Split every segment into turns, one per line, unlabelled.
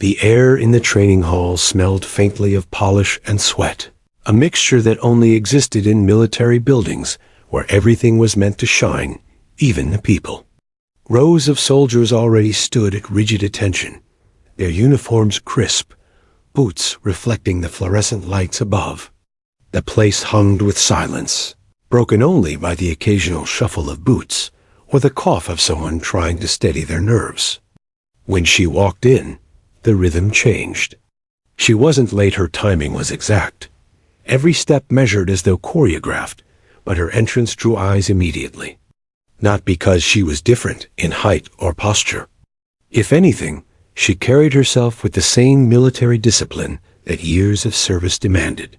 The air in the training hall smelled faintly of polish and sweat, a mixture that only existed in military buildings where everything was meant to shine, even the people. Rows of soldiers already stood at rigid attention, their uniforms crisp, boots reflecting the fluorescent lights above. The place hummed with silence, broken only by the occasional shuffle of boots or the cough of someone trying to steady their nerves. When she walked in, the rhythm changed. She wasn't late, her timing was exact. Every step measured as though choreographed, but her entrance drew eyes immediately. Not because she was different in height or posture. If anything, she carried herself with the same military discipline that years of service demanded.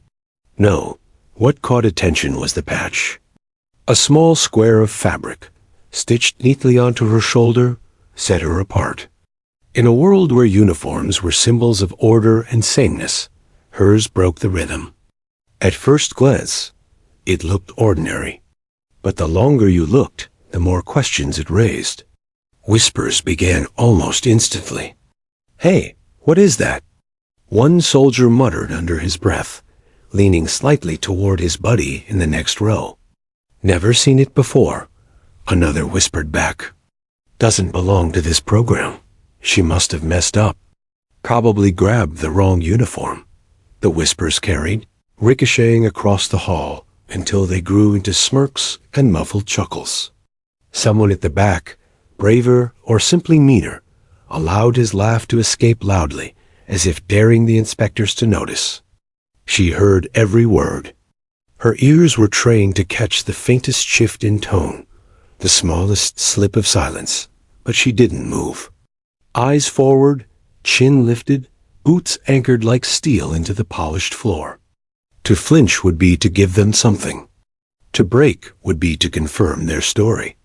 No, what caught attention was the patch. A small square of fabric, stitched neatly onto her shoulder, set her apart. In a world where uniforms were symbols of order and sameness, hers broke the rhythm. At first glance, it looked ordinary. But the longer you looked, the more questions it raised. Whispers began almost instantly. "Hey, what is that?" One soldier muttered under his breath, leaning slightly toward his buddy in the next row. "Never seen it before," another whispered back. "Doesn't belong to this program. She must have messed up. Probably grabbed the wrong uniform." The whispers carried, ricocheting across the hall until they grew into smirks and muffled chuckles. Someone at the back, braver or simply meaner, allowed his laugh to escape loudly, as if daring the inspectors to notice. She heard every word. Her ears were trained to catch the faintest shift in tone, the smallest slip of silence, but she didn't move. Eyes forward, chin lifted, boots anchored like steel into the polished floor. To flinch would be to give them something. To break would be to confirm their story.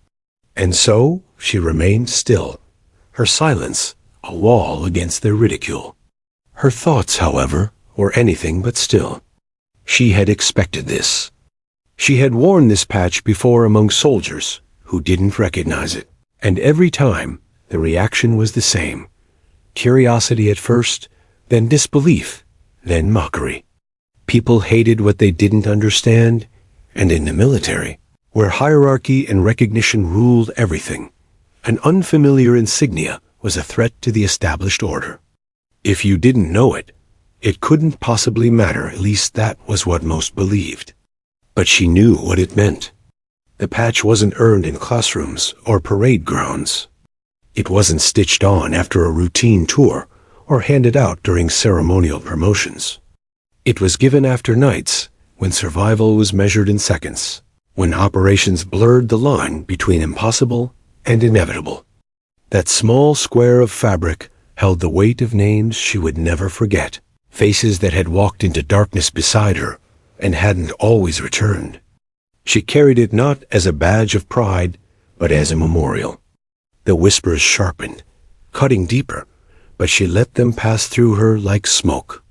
And so she remained still, her silence a wall against their ridicule. Her thoughts, however, were anything but still. She had expected this. She had worn this patch before among soldiers who didn't recognize it, and every time the reaction was the same. Curiosity at first, then disbelief, then mockery. People hated what they didn't understand, and in the military, where hierarchy and recognition ruled everything, an unfamiliar insignia was a threat to the established order. If you didn't know it, it couldn't possibly matter, at least that was what most believed. But she knew what it meant. The patch wasn't earned in classrooms or parade grounds. It wasn't stitched on after a routine tour or handed out during ceremonial promotions. It was given after nights when survival was measured in seconds, when operations blurred the line between impossible and inevitable. That small square of fabric held the weight of names she would never forget, faces that had walked into darkness beside her and hadn't always returned. She carried it not as a badge of pride, but as a memorial. The whispers sharpened, cutting deeper, but she let them pass through her like smoke.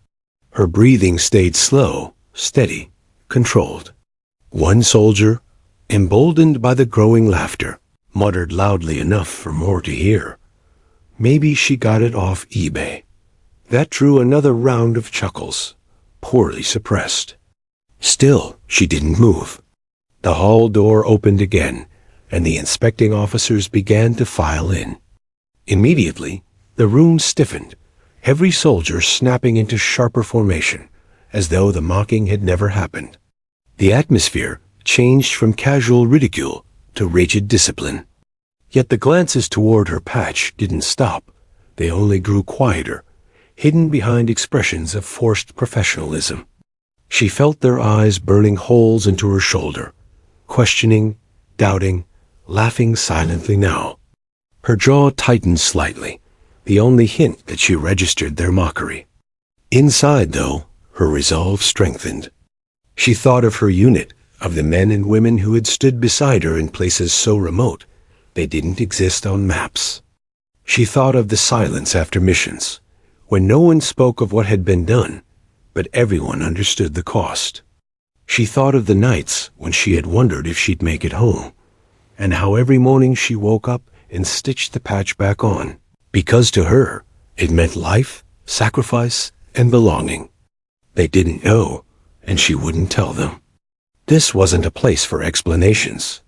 Her breathing stayed slow, steady, controlled. One soldier, emboldened by the growing laughter, muttered loudly enough for more to hear. Maybe she got it off eBay. That drew another round of chuckles, poorly suppressed. Still, she didn't move. The hall door opened again, and the inspecting officers began to file in. Immediately, the room stiffened, every soldier snapping into sharper formation, as though the mocking had never happened. The atmosphere changed from casual ridicule to rigid discipline. Yet the glances toward her patch didn't stop. They only grew quieter, hidden behind expressions of forced professionalism. She felt their eyes burning holes into her shoulder, questioning, doubting, laughing silently now. Her jaw tightened slightly, the only hint that she registered their mockery. Inside, though, her resolve strengthened. She thought of her unit, of the men and women who had stood beside her in places so remote they didn't exist on maps. She thought of the silence after missions, when no one spoke of what had been done, but everyone understood the cost. She thought of the nights when she had wondered if she'd make it home, and how every morning she woke up and stitched the patch back on, because to her it meant life, sacrifice, and belonging. They didn't know, and she wouldn't tell them. This wasn't a place for explanations.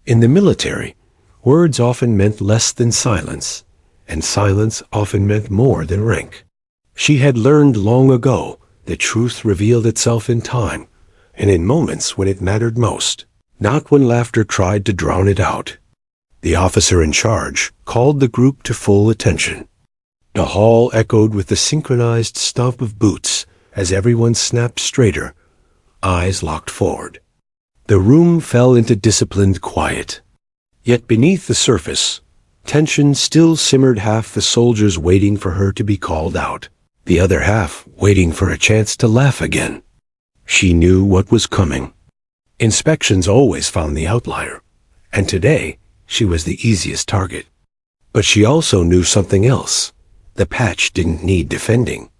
In the military, words often meant less than silence, and silence often meant more than rank. She had learned long ago that truth revealed itself in time, and in moments when it mattered most, not when laughter tried to drown it out. The officer in charge called the group to full attention. The hall echoed with the synchronized stomp of boots as everyone snapped straighter, eyes locked forward. The room fell into disciplined quiet. Yet beneath the surface, tension still simmered, half the soldiers waiting for her to be called out, the other half waiting for a chance to laugh again. She knew what was coming. Inspections always found the outlier, and today she was the easiest target. But she also knew something else. The patch didn't need defending.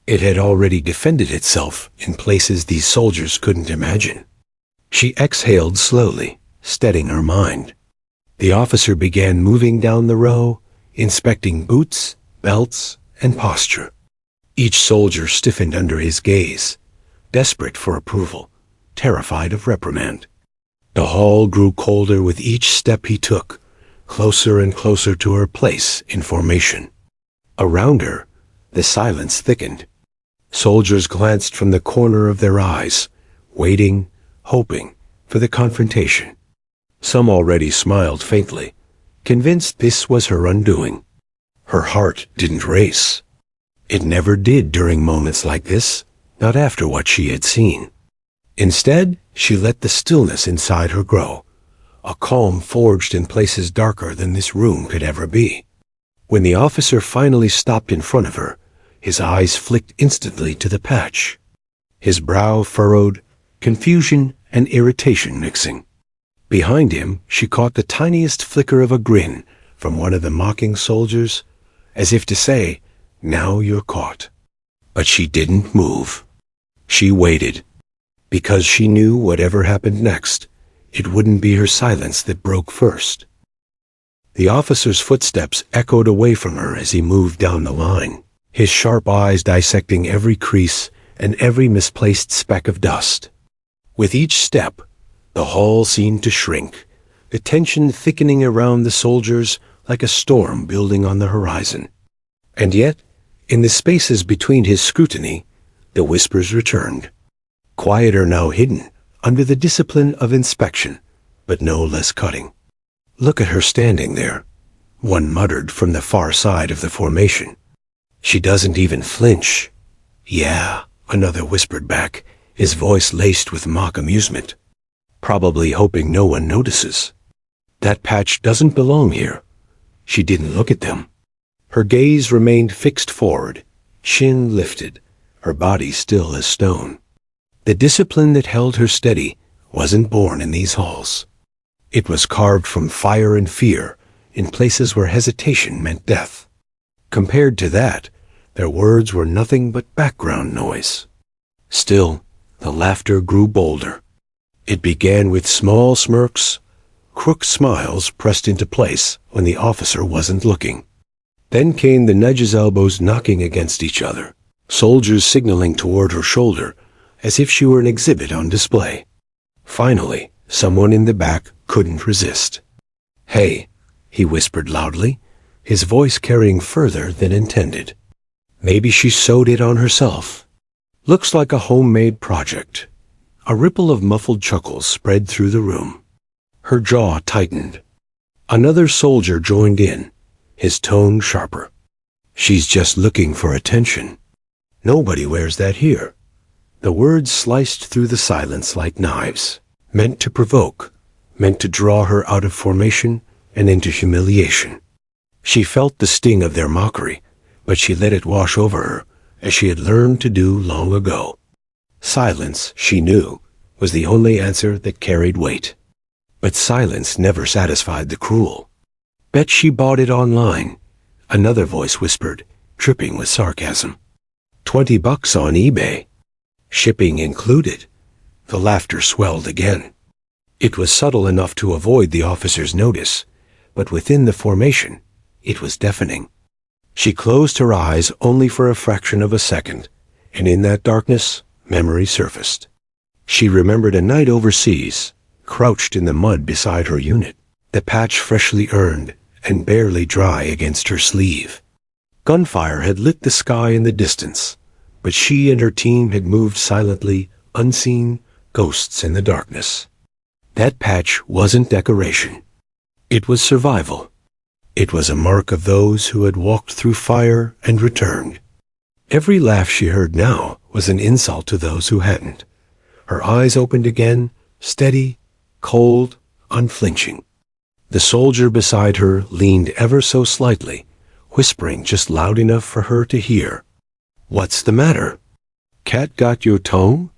It had already defended itself in places these soldiers couldn't imagine. She exhaled slowly, steadying her mind. The officer began moving down the row, inspecting boots, belts, and posture. Each soldier stiffened under his gaze, desperate for approval, terrified of reprimand. The hall grew colder with each step he took, closer and closer to her place in formation. Around her, the silence thickened. Soldiers glanced from the corner of their eyes, waiting, hoping for the confrontation. Some already smiled faintly, convinced this was her undoing. Her heart didn't race. It never did during moments like this, not after what she had seen. Instead, she let the stillness inside her grow, a calm forged in places darker than this room could ever be. When the officer finally stopped in front of her, his eyes flicked instantly to the patch. His brow furrowed, confusion and irritation mixing. Behind him, she caught the tiniest flicker of a grin from one of the mocking soldiers, as if to say, "Now you're caught." But she didn't move. She waited, because she knew whatever happened next, it wouldn't be her silence that broke first. The officer's footsteps echoed away from her as he moved down the line, his sharp eyes dissecting every crease and every misplaced speck of dust. With each step, the hall seemed to shrink, the tension thickening around the soldiers like a storm building on the horizon. And yet, in the spaces between his scrutiny, the whispers returned, quieter now, hidden under the discipline of inspection, but no less cutting. "Look at her standing there," one muttered from the far side of the formation. "She doesn't even flinch." "Yeah," another whispered back, his voice laced with mock amusement. "Probably hoping no one notices. That patch doesn't belong here." She didn't look at them. Her gaze remained fixed forward, chin lifted, her body still as stone. The discipline that held her steady wasn't born in these halls. It was carved from fire and fear in places where hesitation meant death. Compared to that, their words were nothing but background noise. Still, the laughter grew bolder. It began with small smirks, crooked smiles pressed into place when the officer wasn't looking. Then came the nudges, elbows knocking against each other, soldiers signaling toward her shoulder as if she were an exhibit on display. Finally, someone in the back couldn't resist. "Hey," he whispered loudly, his voice carrying further than intended. Maybe she sewed it on herself. "Looks like a homemade project." A ripple of muffled chuckles spread through the room. Her jaw tightened. Another soldier joined in, his tone sharper. "She's just looking for attention. Nobody wears that here." The words sliced through the silence like knives, meant to provoke, meant to draw her out of formation and into humiliation. She felt the sting of their mockery, but she let it wash over her, as she had learned to do long ago. Silence, she knew, was the only answer that carried weight. But silence never satisfied the cruel. "Bet she bought it online," another voice whispered, dripping with sarcasm. $20 on eBay. Shipping included." The laughter swelled again. It was subtle enough to avoid the officer's notice, but within the formation, it was deafening. She closed her eyes only for a fraction of a second, and in that darkness, memory surfaced. She remembered a night overseas, crouched in the mud beside her unit, the patch freshly earned and barely dry against her sleeve. Gunfire had lit the sky in the distance, but she and her team had moved silently, unseen, ghosts in the darkness. That patch wasn't decoration. It was survival. It was a mark of those who had walked through fire and returned. Every laugh she heard now was an insult to those who hadn't. Her eyes opened again, steady, cold, unflinching. The soldier beside her leaned ever so slightly, whispering just loud enough for her to hear. "What's the matter? Cat got your tone?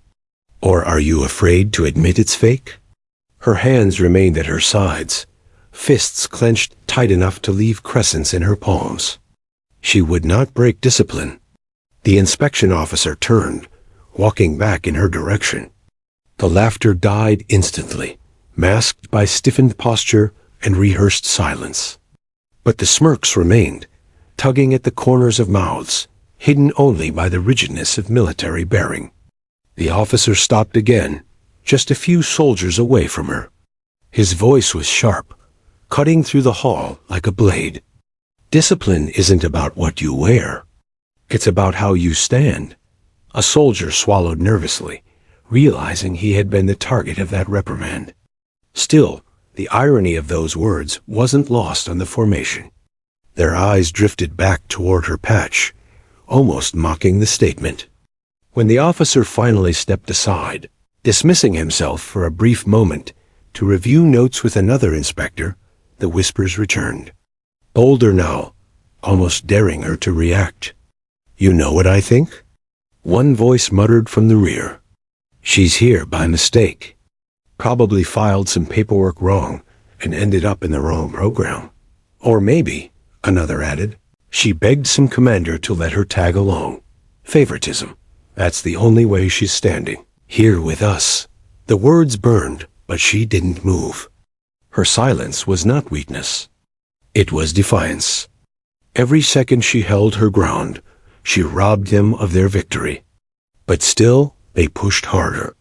Or are you afraid to admit it's fake?" Her hands remained at her sides, fists clenched tight enough to leave crescents in her palms. She would not break discipline. The inspection officer turned, walking back in her direction. The laughter died instantly, masked by stiffened posture and rehearsed silence. But the smirks remained, tugging at the corners of mouths, hidden only by the rigidness of military bearing. The officer stopped again, just a few soldiers away from her. His voice was sharp, cutting through the hall like a blade. "Discipline isn't about what you wear. It's about how you stand." A soldier swallowed nervously, realizing he had been the target of that reprimand. Still, the irony of those words wasn't lost on the formation. Their eyes drifted back toward her patch, almost mocking the statement. When the officer finally stepped aside, dismissing himself for a brief moment to review notes with another inspector, the whispers returned. Bolder now, almost daring her to react. "You know what I think?" One voice muttered from the rear. "She's here by mistake. Probably filed some paperwork wrong and ended up in the wrong program. Or maybe," another added, "she begged some commander to let her tag along. Favoritism. That's the only way she's standing. Here with us." The words burned, but she didn't move. Her silence was not weakness. It was defiance. Every second she held her ground, she robbed them of their victory. But still, they pushed harder.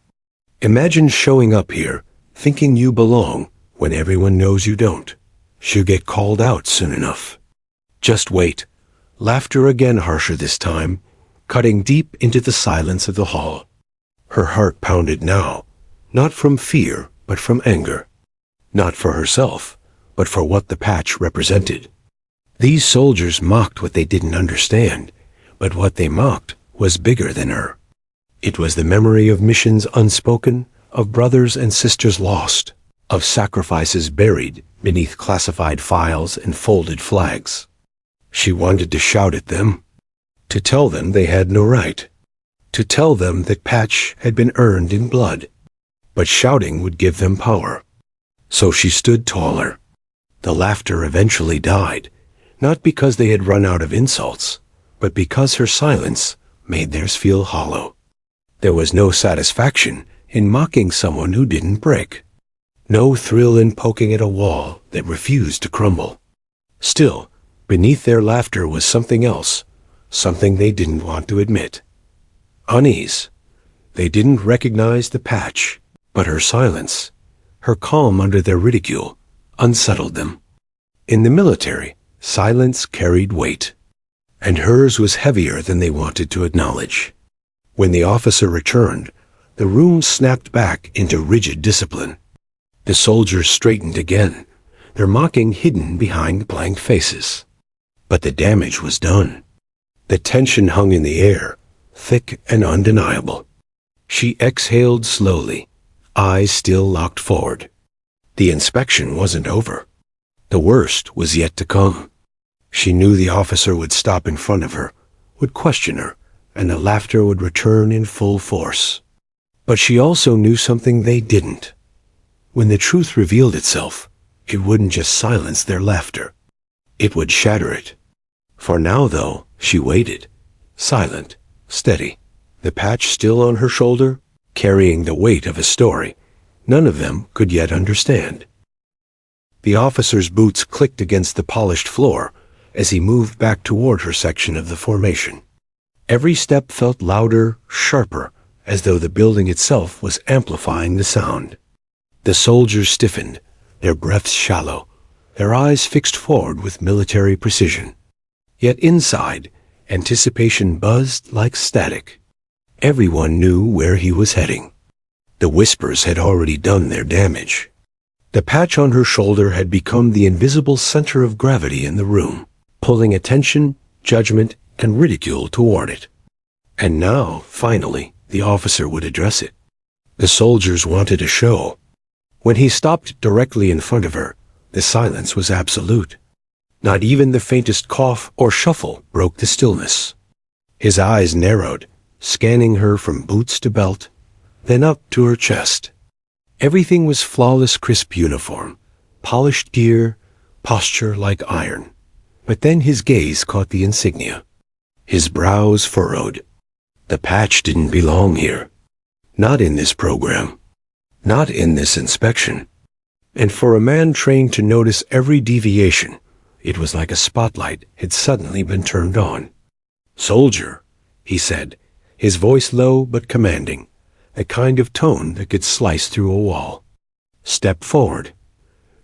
Imagine showing up here, thinking you belong, when everyone knows you don't. She'll get called out soon enough. Just wait. Laughter again, harsher this time, cutting deep into the silence of the hall. Her heart pounded now, not from fear, but from anger. Not for herself, but for what the patch represented. These soldiers mocked what they didn't understand, but what they mocked was bigger than her. It was the memory of missions unspoken, of brothers and sisters lost, of sacrifices buried beneath classified files and folded flags. She wanted to shout at them, to tell them they had no right, to tell them that patch had been earned in blood. But shouting would give them power. So she stood taller. The laughter eventually died, not because they had run out of insults, but because her silence made theirs feel hollow. There was no satisfaction in mocking someone who didn't break. No thrill in poking at a wall that refused to crumble. Still, beneath their laughter was something else, something they didn't want to admit. Unease. They didn't recognize the patch, but her silence, her calm under their ridicule, unsettled them. In the military, silence carried weight, and hers was heavier than they wanted to acknowledge. When the officer returned, the room snapped back into rigid discipline. The soldiers straightened again, their mocking hidden behind blank faces. But the damage was done. The tension hung in the air, thick and undeniable. She exhaled slowly, eyes still locked forward. The inspection wasn't over. The worst was yet to come. She knew the officer would stop in front of her, would question her, and the laughter would return in full force. But she also knew something they didn't. When the truth revealed itself, it wouldn't just silence their laughter. It would shatter it. For now, though, she waited, silent, steady, the patch still on her shoulder, carrying the weight of a story none of them could yet understand. The officer's boots clicked against the polished floor as he moved back toward her section of the formation. Every step felt louder, sharper, as though the building itself was amplifying the sound. The soldiers stiffened, their breaths shallow, their eyes fixed forward with military precision. Yet inside, anticipation buzzed like static. Everyone knew where he was heading. The whispers had already done their damage. The patch on her shoulder had become the invisible center of gravity in the room, pulling attention, judgment, and ridicule toward it. And now, finally, the officer would address it. The soldiers wanted a show. When he stopped directly in front of her, the silence was absolute. Not even the faintest cough or shuffle broke the stillness. His eyes narrowed, scanning her from boots to belt, then up to her chest. Everything was flawless, crisp uniform, polished gear, posture like iron. But then his gaze caught the insignia. His brows furrowed. The patch didn't belong here. Not in this program. Not in this inspection. And for a man trained to notice every deviation, it was like a spotlight had suddenly been turned on. "Soldier," he said, his voice low but commanding, a kind of tone that could slice through a wall. "Step forward."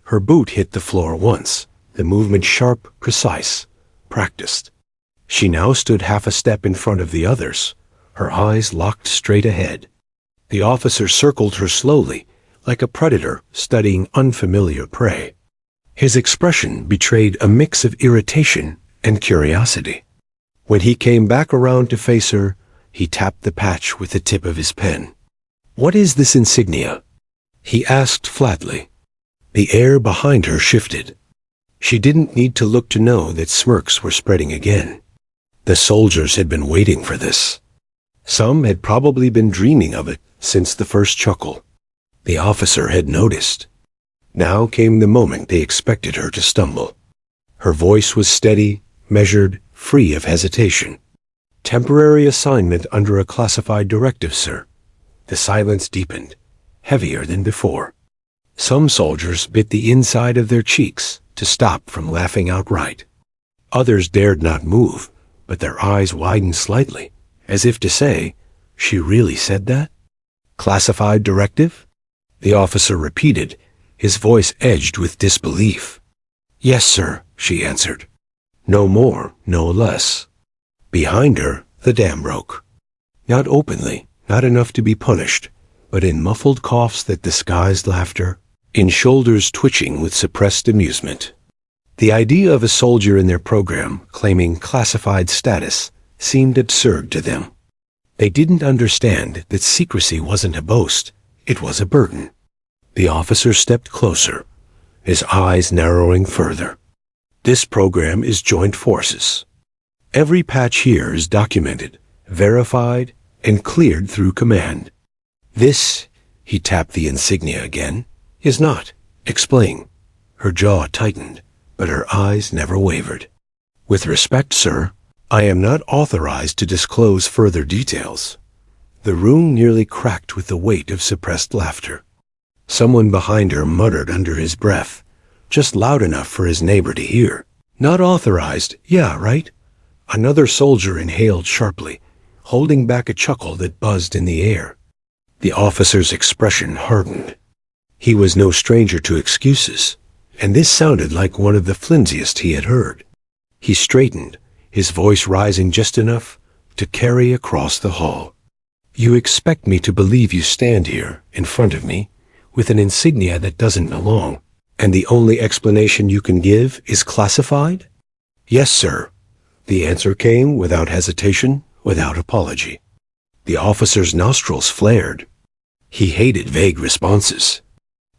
Her boot hit the floor once, the movement sharp, precise, practiced. She now stood half a step in front of the others, her eyes locked straight ahead. The officer circled her slowly, like a predator studying unfamiliar prey. His expression betrayed a mix of irritation and curiosity. When he came back around to face her, he tapped the patch with the tip of his pen. "What is this insignia?" he asked flatly. The air behind her shifted. She didn't need to look to know that smirks were spreading again. The soldiers had been waiting for this. Some had probably been dreaming of it since the first chuckle. The officer had noticed. Now came the moment they expected her to stumble. Her voice was steady, measured, free of hesitation. "Temporary assignment under a classified directive, sir." The silence deepened, heavier than before. Some soldiers bit the inside of their cheeks to stop from laughing outright. Others dared not move, but their eyes widened slightly, as if to say, "She really said that?" "Classified directive?" the officer repeated, his voice edged with disbelief. "Yes, sir," she answered. No more, no less. Behind her, the dam broke. Not openly, not enough to be punished, but in muffled coughs that disguised laughter, in shoulders twitching with suppressed amusement. The idea of a soldier in their program claiming classified status seemed absurd to them. They didn't understand that secrecy wasn't a boast, it was a burden. The officer stepped closer, his eyes narrowing further. "This program is joint forces. Every patch here is documented, verified, and cleared through command. This," he tapped the insignia again, "is not. Explain." Her jaw tightened, but her eyes never wavered. "With respect, sir, I am not authorized to disclose further details." The room nearly cracked with the weight of suppressed laughter. Someone behind her muttered under his breath, just loud enough for his neighbor to hear. "Not authorized, yeah, right?" Another soldier inhaled sharply, holding back a chuckle that buzzed in the air. The officer's expression hardened. He was no stranger to excuses, and this sounded like one of the flimsiest he had heard. He straightened, his voice rising just enough to carry across the hall. "You expect me to believe you stand here, in front of me, with an insignia that doesn't belong, and the only explanation you can give is classified?" "Yes, sir." The answer came without hesitation, without apology. The officer's nostrils flared. He hated vague responses.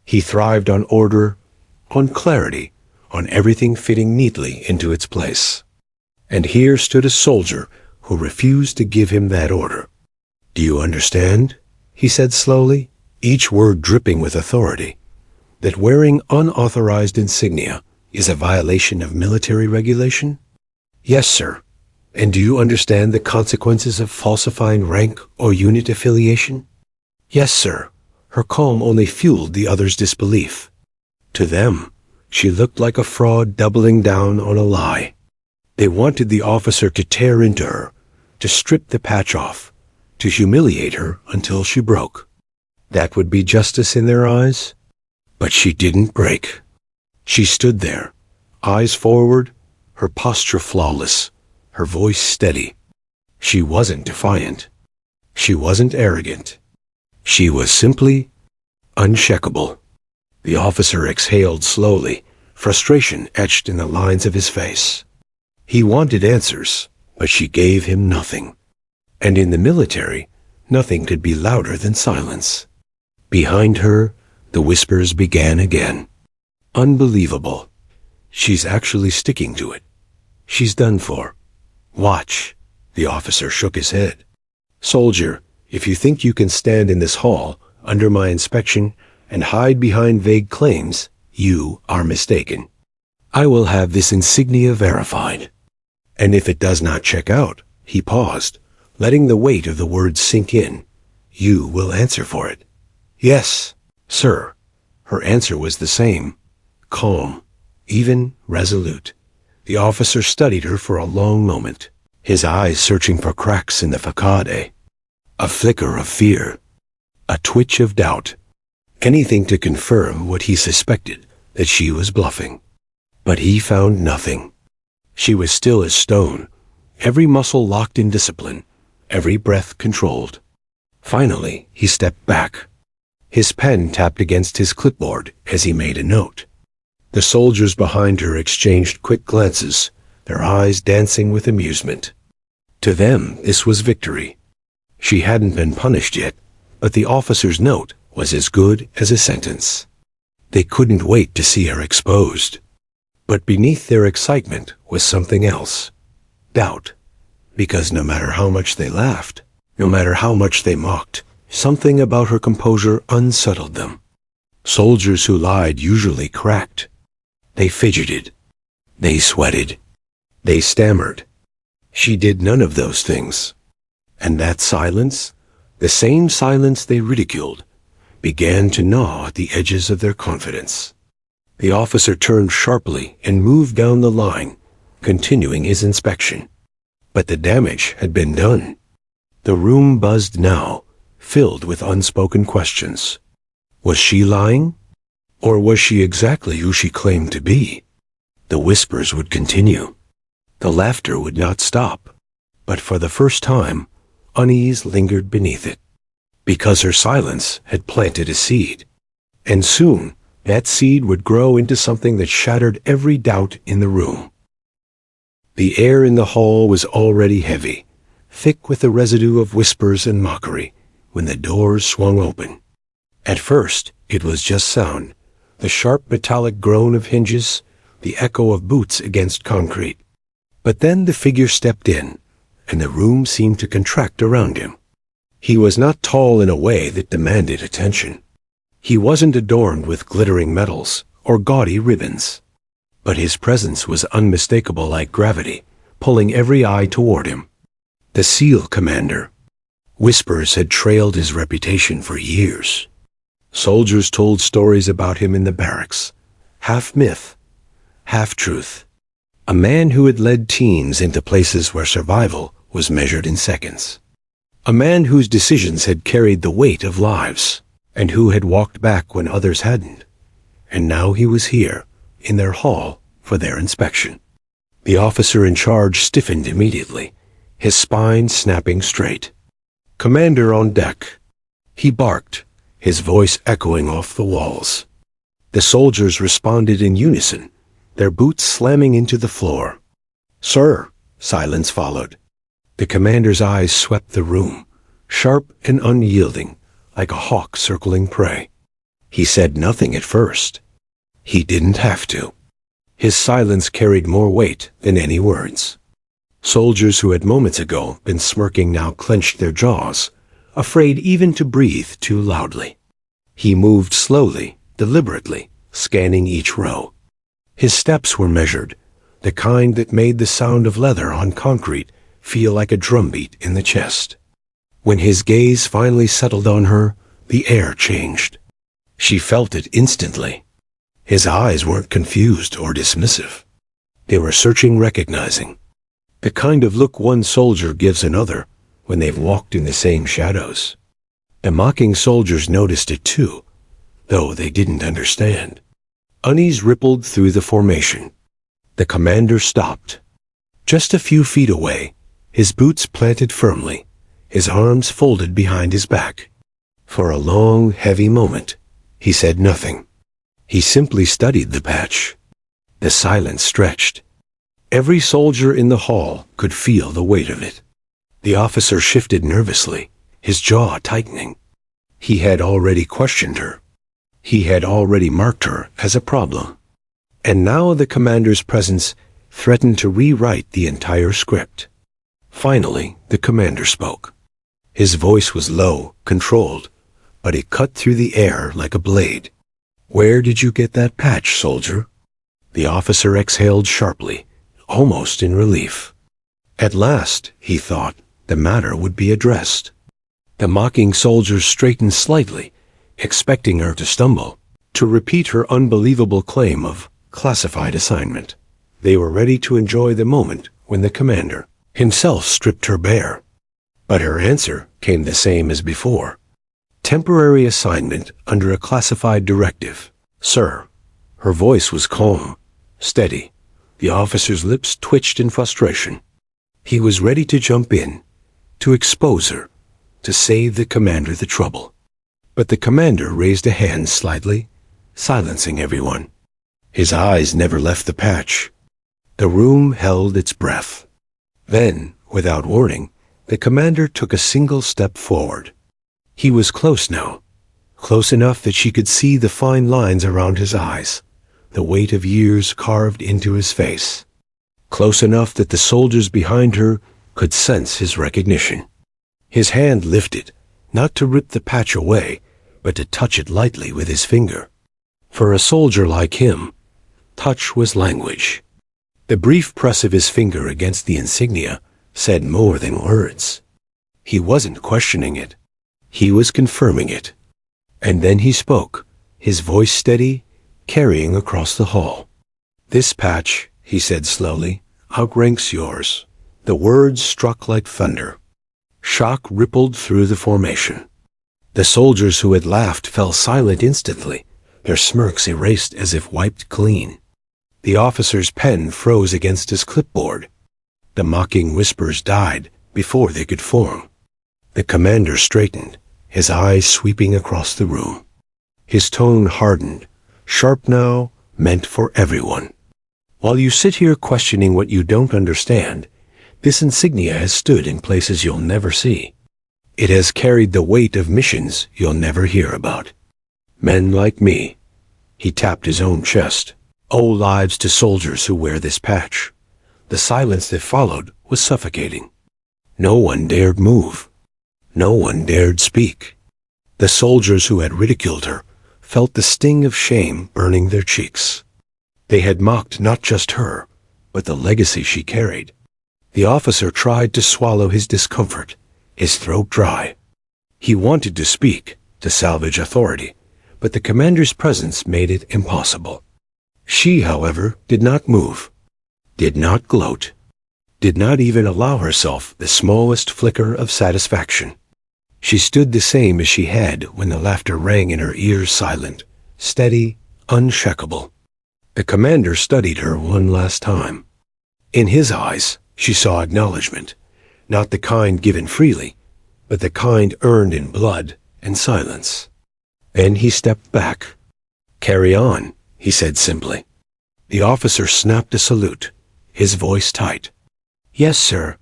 He thrived on order, on clarity, on everything fitting neatly into its place. And here stood a soldier who refused to give him that order. "Do you understand?" he said slowly, each word dripping with authority, "that wearing unauthorized insignia is a violation of military regulation?" "Yes, sir." "And do you understand the consequences of falsifying rank or unit affiliation?" "Yes, sir." Her calm only fueled the others' disbelief. To them, she looked like a fraud doubling down on a lie. They wanted the officer to tear into her, to strip the patch off, to humiliate her until she broke. That would be justice in their eyes? But she didn't break. She stood there, eyes forward, her posture flawless, her voice steady. She wasn't defiant. She wasn't arrogant. She was simply unshakable. The officer exhaled slowly, frustration etched in the lines of his face. He wanted answers, but she gave him nothing. And in the military, nothing could be louder than silence. Behind her, the whispers began again. Unbelievable. She's actually sticking to it. She's done for. Watch. The officer shook his head. Soldier, if you think you can stand in this hall, under my inspection, and hide behind vague claims, you are mistaken. I will have this insignia verified. And if it does not check out, he paused, letting the weight of the words sink in, you will answer for it. Yes, sir. Her answer was the same, calm, even resolute. The officer studied her for a long moment, his eyes searching for cracks in the facade. A flicker of fear, a twitch of doubt, anything to confirm what he suspected, that she was bluffing. But he found nothing. She was still as stone, every muscle locked in discipline, every breath controlled. Finally, he stepped back. His pen tapped against his clipboard as he made a note. The soldiers behind her exchanged quick glances, their eyes dancing with amusement. To them, this was victory. She hadn't been punished yet, but the officer's note was as good as a sentence. They couldn't wait to see her exposed. But beneath their excitement was something else. Doubt. Because no matter how much they laughed, no matter how much they mocked, something about her composure unsettled them. Soldiers who lied usually cracked. They fidgeted. They sweated. They stammered. She did none of those things. And that silence, the same silence they ridiculed, began to gnaw at the edges of their confidence. The officer turned sharply and moved down the line, continuing his inspection. But the damage had been done. The room buzzed now, filled with unspoken questions. Was she lying? Or was she exactly who she claimed to be? The whispers would continue. The laughter would not stop. But for the first time, unease lingered beneath it. Because her silence had planted a seed. And soon, that seed would grow into something that shattered every doubt in the room. The air in the hall was already heavy, thick with the residue of whispers and mockery, when the doors swung open. At first, it was just sound, the sharp metallic groan of hinges, the echo of boots against concrete. But then the figure stepped in, and the room seemed to contract around him. He was not tall in a way that demanded attention. He wasn't adorned with glittering medals or gaudy ribbons. But his presence was unmistakable like gravity, pulling every eye toward him. The SEAL commander. Whispers had trailed his reputation for years. Soldiers told stories about him in the barracks, half myth, half truth. A man who had led teams into places where survival was measured in seconds. A man whose decisions had carried the weight of lives, and who had walked back when others hadn't. And now he was here, in their hall, for their inspection. The officer in charge stiffened immediately, his spine snapping straight. Commander on deck. He barked, his voice echoing off the walls. The soldiers responded in unison, their boots slamming into the floor. Sir, silence followed. The commander's eyes swept the room, sharp and unyielding, like a hawk circling prey. He said nothing at first. He didn't have to. His silence carried more weight than any words. Soldiers who had moments ago been smirking now clenched their jaws, afraid even to breathe too loudly. He moved slowly, deliberately, scanning each row. His steps were measured, the kind that made the sound of leather on concrete feel like a drumbeat in the chest. When his gaze finally settled on her, the air changed. She felt it instantly. His eyes weren't confused or dismissive. They were searching, recognizing. The kind of look one soldier gives another when they've walked in the same shadows. The mocking soldiers noticed it too, though they didn't understand. Unease rippled through the formation. The commander stopped. Just a few feet away, his boots planted firmly, his arms folded behind his back. For a long, heavy moment, he said nothing. He simply studied the patch. The silence stretched. Every soldier in the hall could feel the weight of it. The officer shifted nervously, his jaw tightening. He had already questioned her. He had already marked her as a problem. And now the commander's presence threatened to rewrite the entire script. Finally, the commander spoke. His voice was low, controlled, but it cut through the air like a blade. "Where did you get that patch, soldier?" The officer exhaled sharply, almost in relief. At last, he thought, the matter would be addressed. The mocking soldiers straightened slightly, expecting her to stumble, to repeat her unbelievable claim of classified assignment. They were ready to enjoy the moment when the commander himself stripped her bare. But her answer came the same as before. Temporary assignment under a classified directive, sir. Her voice was calm, steady. The officer's lips twitched in frustration. He was ready to jump in, to expose her, to save the commander the trouble. But the commander raised a hand slightly, silencing everyone. His eyes never left the patch. The room held its breath. Then, without warning, the commander took a single step forward. He was close now, close enough that she could see the fine lines around his eyes, the weight of years carved into his face. Close enough that the soldiers behind her could sense his recognition. His hand lifted, not to rip the patch away, but to touch it lightly with his finger. For a soldier like him, touch was language. The brief press of his finger against the insignia said more than words. He wasn't questioning it. He was confirming it. And then he spoke, his voice steady, carrying across the hall. "This patch," he said slowly, "outranks yours." The words struck like thunder. Shock rippled through the formation. The soldiers who had laughed fell silent instantly, their smirks erased as if wiped clean. The officer's pen froze against his clipboard. The mocking whispers died before they could form. The commander straightened, his eyes sweeping across the room. His tone hardened, sharp now, meant for everyone. "While you sit here questioning what you don't understand, this insignia has stood in places you'll never see. It has carried the weight of missions you'll never hear about. Men like me." He tapped his own chest. "Owe lives to soldiers who wear this patch." The silence that followed was suffocating. No one dared move. No one dared speak. The soldiers who had ridiculed her felt the sting of shame burning their cheeks. They had mocked not just her, but the legacy she carried. The officer tried to swallow his discomfort, his throat dry. He wanted to speak, to salvage authority, but the commander's presence made it impossible. She, however, did not move, did not gloat, did not even allow herself the smallest flicker of satisfaction. She stood the same as she had when the laughter rang in her ears, silent, steady, unshakable. The commander studied her one last time. In his eyes, she saw acknowledgement, not the kind given freely, but the kind earned in blood and silence. Then he stepped back. "Carry on," he said simply. The officer snapped a salute, his voice tight. "Yes, sir."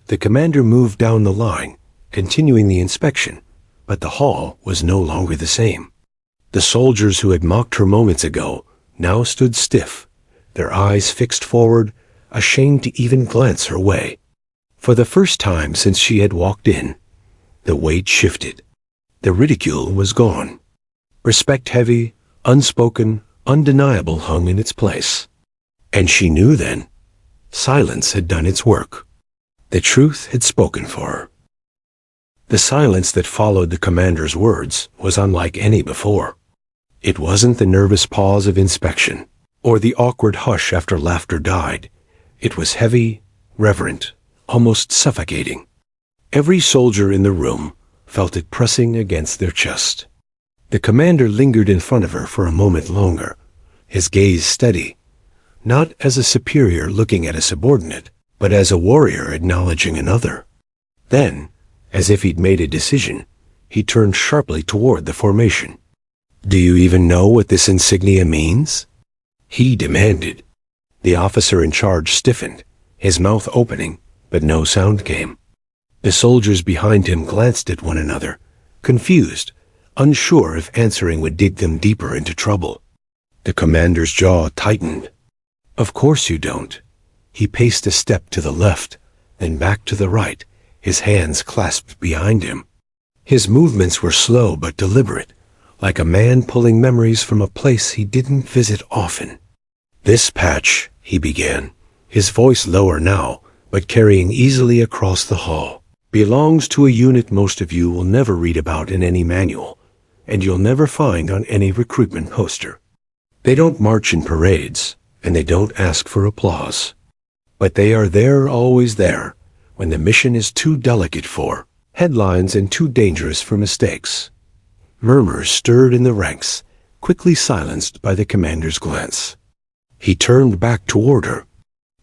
The commander moved down the line, continuing the inspection, but the hall was no longer the same. The soldiers who had mocked her moments ago now stood stiff, their eyes fixed forward, ashamed to even glance her way. For the first time since she had walked in, the weight shifted. The ridicule was gone. Respect heavy, unspoken, undeniable hung in its place. And she knew then, silence had done its work. The truth had spoken for her. The silence that followed the commander's words was unlike any before. It wasn't the nervous pause of inspection, or the awkward hush after laughter died. It was heavy, reverent, almost suffocating. Every soldier in the room felt it pressing against their chest. The commander lingered in front of her for a moment longer, his gaze steady, not as a superior looking at a subordinate, but as a warrior acknowledging another. Then, as if he'd made a decision, he turned sharply toward the formation. "Do you even know what this insignia means?" he demanded. The officer in charge stiffened, his mouth opening, but no sound came. The soldiers behind him glanced at one another, confused, unsure if answering would dig them deeper into trouble. The commander's jaw tightened. "Of course you don't." He paced a step to the left, then back to the right, his hands clasped behind him. His movements were slow but deliberate, like a man pulling memories from a place he didn't visit often. "This patch," he began, his voice lower now, but carrying easily across the hall, "belongs to a unit most of you will never read about in any manual, and you'll never find on any recruitment poster. They don't march in parades, and they don't ask for applause. But they are there, always there, when the mission is too delicate for headlines and too dangerous for mistakes." Murmurs stirred in the ranks, quickly silenced by the commander's glance. He turned back toward her.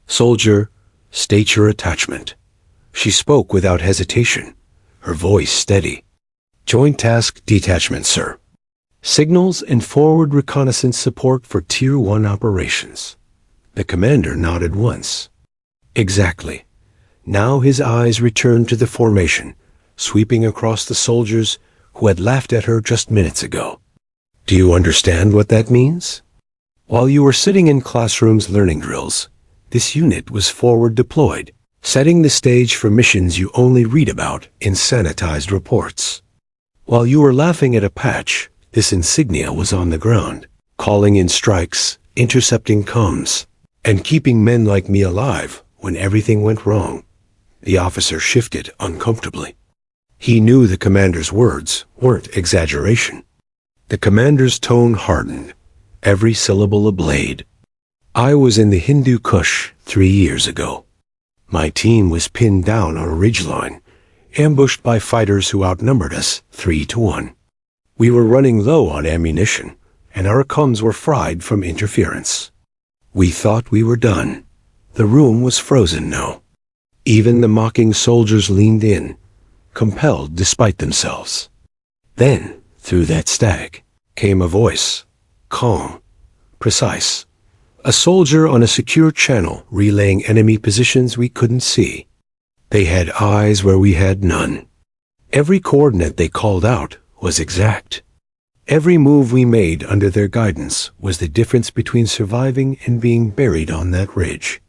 "Soldier, state your attachment." She spoke without hesitation, her voice steady. "Joint Task Detachment, sir. Signals and forward reconnaissance support for Tier 1 operations." The commander nodded once. "Exactly." Now his eyes returned to the formation, sweeping across the soldiers who had laughed at her just minutes ago. "Do you understand what that means? While you were sitting in classrooms learning drills, this unit was forward deployed, setting the stage for missions you only read about in sanitized reports. While you were laughing at a patch, this insignia was on the ground, calling in strikes, intercepting comms, and keeping men like me alive when everything went wrong." The officer shifted uncomfortably. He knew the commander's words weren't exaggeration. The commander's tone hardened, every syllable a blade. "I was in the Hindu Kush 3 years ago. My team was pinned down on a ridgeline, ambushed by fighters who outnumbered us 3-1. We were running low on ammunition, and our comms were fried from interference. We thought we were done. The room was frozen now. Even the mocking soldiers leaned in, compelled despite themselves. Then, through that stag, came a voice, calm, precise. A soldier on a secure channel relaying enemy positions we couldn't see. They had eyes where we had none. Every coordinate they called out was exact. Every move we made under their guidance was the difference between surviving and being buried on that ridge."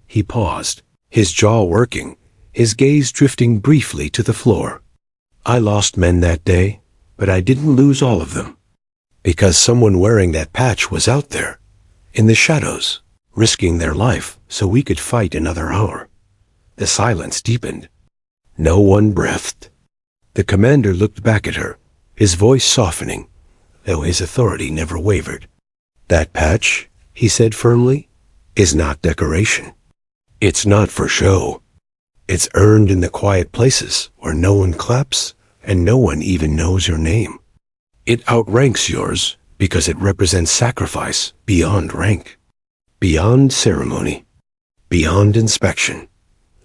He paused, his jaw working, his gaze drifting briefly to the floor. "I lost men that day, but I didn't lose all of them. Because someone wearing that patch was out there, in the shadows, risking their life so we could fight another hour." The silence deepened. No one breathed. The commander looked back at her, his voice softening, though his authority never wavered. "That patch," he said firmly, "is not decoration. It's not for show. It's earned in the quiet places where no one claps and no one even knows your name. It outranks yours because it represents sacrifice beyond rank, beyond ceremony, beyond inspection."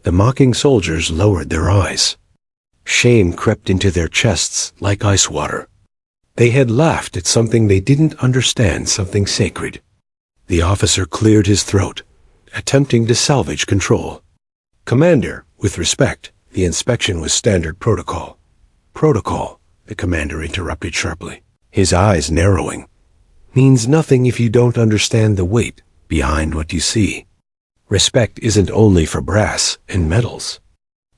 The mocking soldiers lowered their eyes. Shame crept into their chests like ice water. They had laughed at something they didn't understand, something sacred. The officer cleared his throat, attempting to salvage control. "Commander, with respect, the inspection was standard protocol." "Protocol," the commander interrupted sharply, his eyes narrowing, "means nothing if you don't understand the weight behind what you see. Respect isn't only for brass and metals.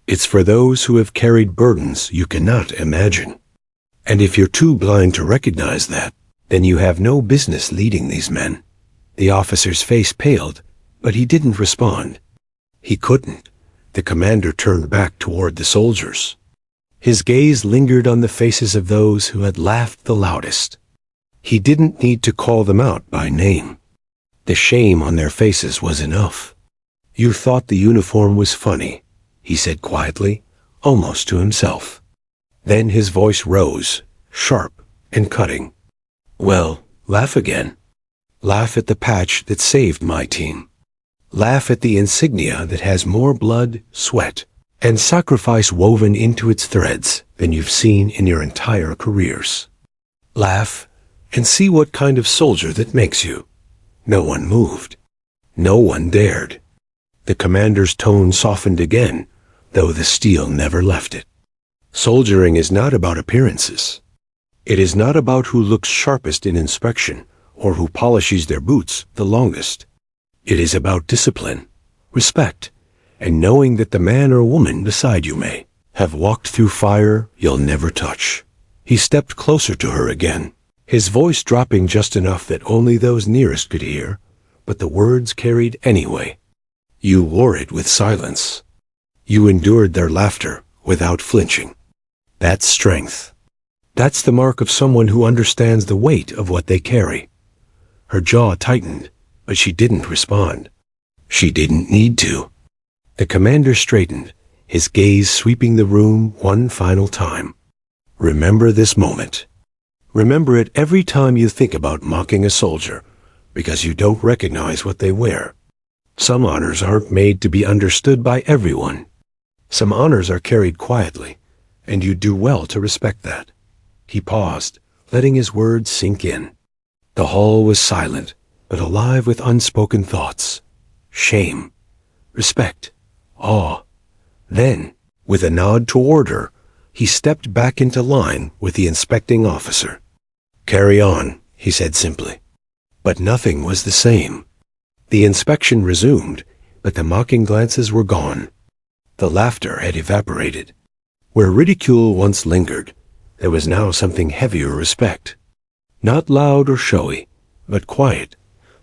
It's for those who have carried burdens you cannot imagine. And if you're too blind to recognize that, then you have no business leading these men." The officer's face paled, but he didn't respond. He couldn't. The commander turned back toward the soldiers. His gaze lingered on the faces of those who had laughed the loudest. He didn't need to call them out by name. The shame on their faces was enough. You thought the uniform was funny, he said quietly, almost to himself. Then his voice rose, sharp and cutting. Well, laugh again. Laugh at the patch that saved my team. Laugh at the insignia that has more blood, sweat, and sacrifice woven into its threads than you've seen in your entire careers. Laugh and see what kind of soldier that makes you. No one moved. No one dared. The commander's tone softened again, though the steel never left it. Soldiering is not about appearances. It is not about who looks sharpest in inspection or who polishes their boots the longest. It is about discipline, respect, and knowing that the man or woman beside you may have walked through fire you'll never touch. He stepped closer to her again, his voice dropping just enough that only those nearest could hear, but the words carried anyway. You wore it with silence. You endured their laughter without flinching. That's strength. That's the mark of someone who understands the weight of what they carry. Her jaw tightened, but she didn't respond. She didn't need to. The commander straightened, his gaze sweeping the room one final time. Remember this moment. Remember it every time you think about mocking a soldier, because you don't recognize what they wear. Some honors aren't made to be understood by everyone. Some honors are carried quietly, and you do well to respect that. He paused, letting his words sink in. The hall was silent, but alive with unspoken thoughts. Shame, respect, awe. Then, with a nod toward her, he stepped back into line with the inspecting officer. Carry on, he said simply. But nothing was the same. The inspection resumed, but the mocking glances were gone. The laughter had evaporated. Where ridicule once lingered, there was now something heavier respect. Not loud or showy, but quiet,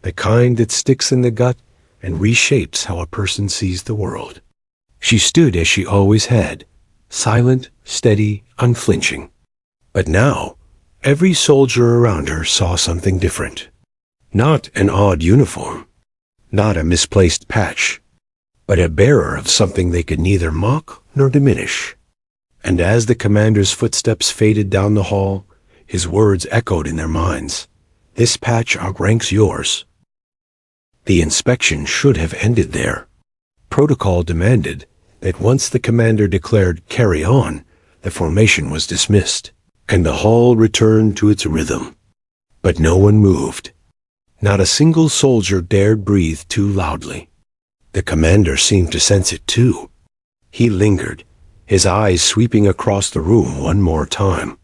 the kind that sticks in the gut and reshapes how a person sees the world. She stood as she always had, silent, steady, unflinching. But now, every soldier around her saw something different. Not an odd uniform, not a misplaced patch, but a bearer of something they could neither mock nor diminish. And as the commander's footsteps faded down the hall, his words echoed in their minds. This patch outranks yours. The inspection should have ended there. Protocol demanded that once the commander declared carry on, the formation was dismissed, and the hall returned to its rhythm. But no one moved. Not a single soldier dared breathe too loudly. The commander seemed to sense it too. He lingered, his eyes sweeping across the room one more time.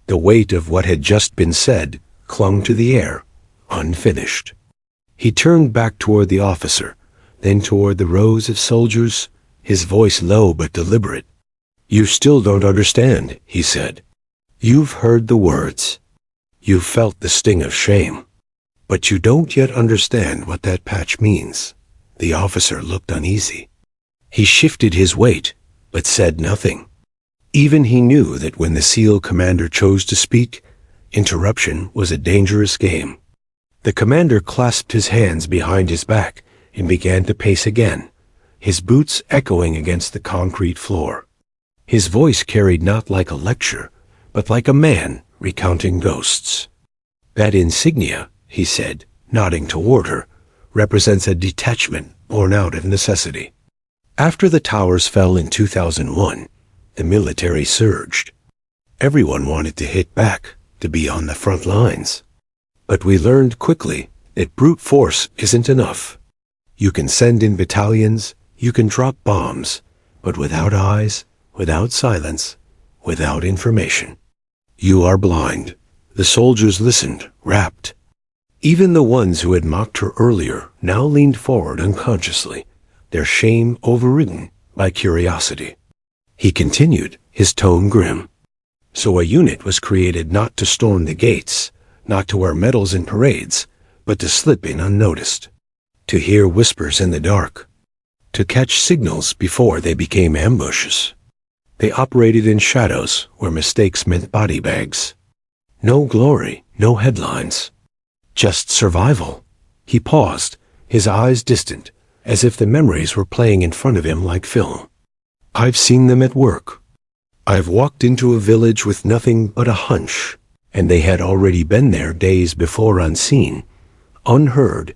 The weight of what had just been said clung to the air, unfinished. He turned back toward the officer, then toward the rows of soldiers, his voice low but deliberate. You still don't understand, he said. You've heard the words. You've felt the sting of shame. But you don't yet understand what that patch means. The officer looked uneasy. He shifted his weight, but said nothing. Even he knew that when the SEAL commander chose to speak, interruption was a dangerous game. The commander clasped his hands behind his back and began to pace again, his boots echoing against the concrete floor. His voice carried not like a lecture, but like a man recounting ghosts. That insignia, he said, nodding toward her, represents a detachment born out of necessity. After the towers fell in 2001, the military surged. Everyone wanted to hit back, to be on the front lines. But we learned quickly that brute force isn't enough. You can send in battalions, you can drop bombs, but without eyes, without silence, without information. You are blind. The soldiers listened, rapt. Even the ones who had mocked her earlier now leaned forward unconsciously, their shame overridden by curiosity. He continued, his tone grim. So a unit was created not to storm the gates, not to wear medals in parades, but to slip in unnoticed, to hear whispers in the dark, to catch signals before they became ambushes. They operated in shadows where mistakes meant body bags. No glory, no headlines. Just survival. He paused, his eyes distant, as if the memories were playing in front of him like film. I've seen them at work. I've walked into a village with nothing but a hunch, and they had already been there days before, unseen, unheard,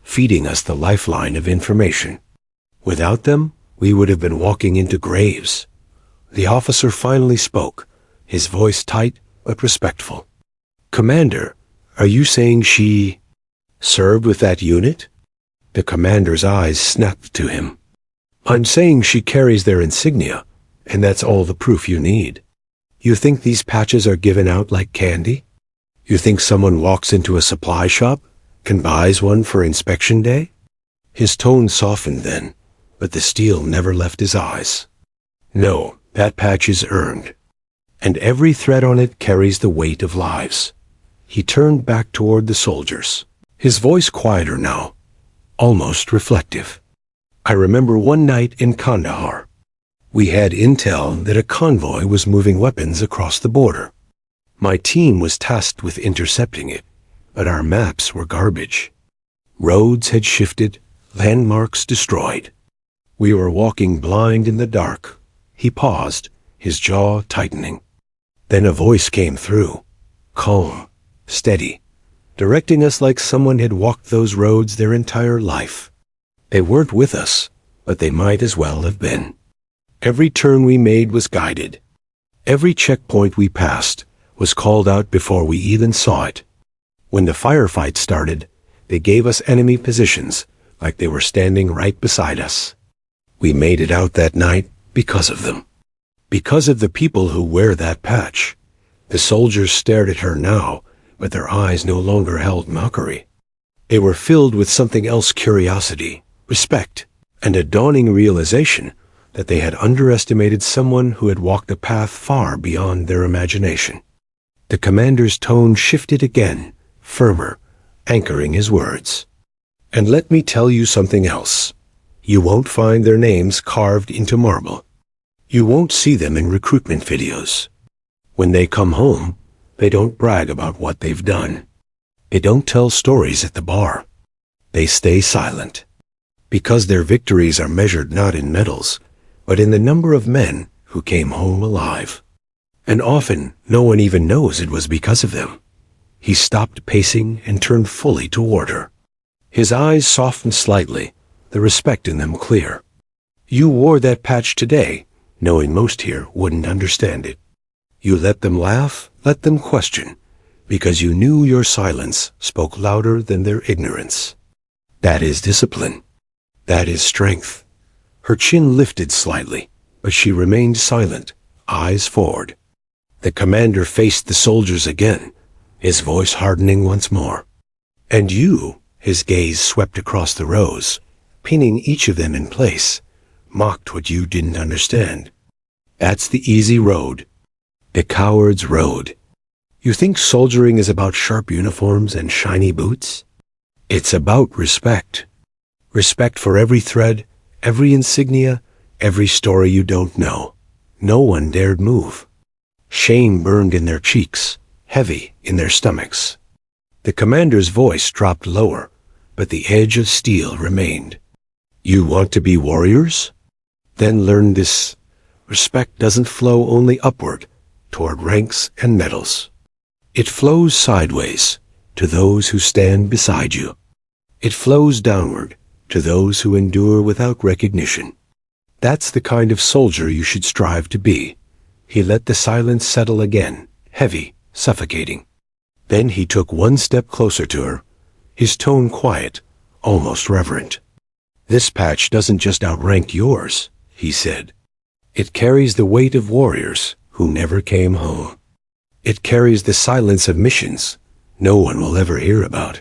feeding us the lifeline of information. Without them, we would have been walking into graves. The officer finally spoke, his voice tight but respectful. "Commander, are you saying she served with that unit?" The commander's eyes snapped to him. "I'm saying she carries their insignia, and that's all the proof you need. You think these patches are given out like candy? You think someone walks into a supply shop, can buys one for inspection day?" His tone softened then, but the steel never left his eyes. "No, that patch is earned, and every thread on it carries the weight of lives." He turned back toward the soldiers, his voice quieter now, almost reflective. "I remember one night in Kandahar. We had intel that a convoy was moving weapons across the border. My team was tasked with intercepting it, but our maps were garbage. Roads had shifted, landmarks destroyed. We were walking blind in the dark." He paused, his jaw tightening. Then a voice came through, calm, steady, directing us like someone had walked those roads their entire life. They weren't with us, but they might as well have been. Every turn we made was guided. Every checkpoint we passed was called out before we even saw it. When the firefight started, they gave us enemy positions, like they were standing right beside us. We made it out that night because of them. Because of the people who wear that patch. The soldiers stared at her now, but their eyes no longer held mockery. They were filled with something else: curiosity, respect, and a dawning realization that they had underestimated someone who had walked a path far beyond their imagination. The commander's tone shifted again, firmer, anchoring his words. "And let me tell you something else. You won't find their names carved into marble. You won't see them in recruitment videos. When they come home, they don't brag about what they've done. They don't tell stories at the bar. They stay silent. Because their victories are measured not in medals, but in the number of men who came home alive. And often, no one even knows it was because of them." He stopped pacing and turned fully toward her. His eyes softened slightly, the respect in them clear. "You wore that patch today, knowing most here wouldn't understand it. You let them laugh, let them question, because you knew your silence spoke louder than their ignorance. That is discipline. That is strength." Her chin lifted slightly, but she remained silent, eyes forward. The commander faced the soldiers again, his voice hardening once more. "And you," his gaze swept across the rows, pinning each of them in place, "mocked what you didn't understand. That's the easy road. The coward's road. You think soldiering is about sharp uniforms and shiny boots? It's about respect. Respect for every thread, every insignia, every story you don't know. No one dared move. Shame burned in their cheeks, heavy in their stomachs." The commander's voice dropped lower, but the edge of steel remained. "You want to be warriors? Then learn this. Respect doesn't flow only upward, toward ranks and medals. It flows sideways, to those who stand beside you. It flows downward, to those who endure without recognition. That's the kind of soldier you should strive to be." He let the silence settle again, heavy, suffocating. Then he took one step closer to her, his tone quiet, almost reverent. "This patch doesn't just outrank yours," he said. "It carries the weight of warriors who never came home. It carries the silence of missions no one will ever hear about.